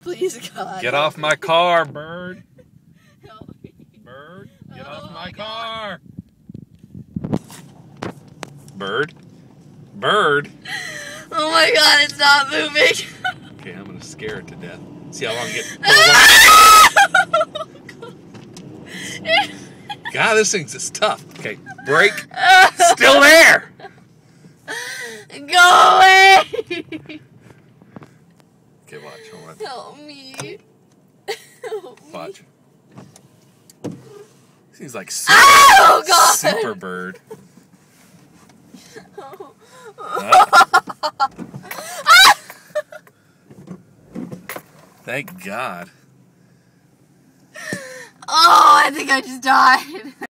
Please, God. Get off my car, bird. Help me. Bird, get Oh off my my car. Bird. Bird. Oh my God, it's not moving. Okay, I'm gonna scare it to death. See how long it gets. God, this thing's just tough. Okay, break. Still there. Go away. Okay, watch. Hold on. Help me. Help me. Watch. Seems like Oh, God. super bird. Thank God. Oh, I think I just died.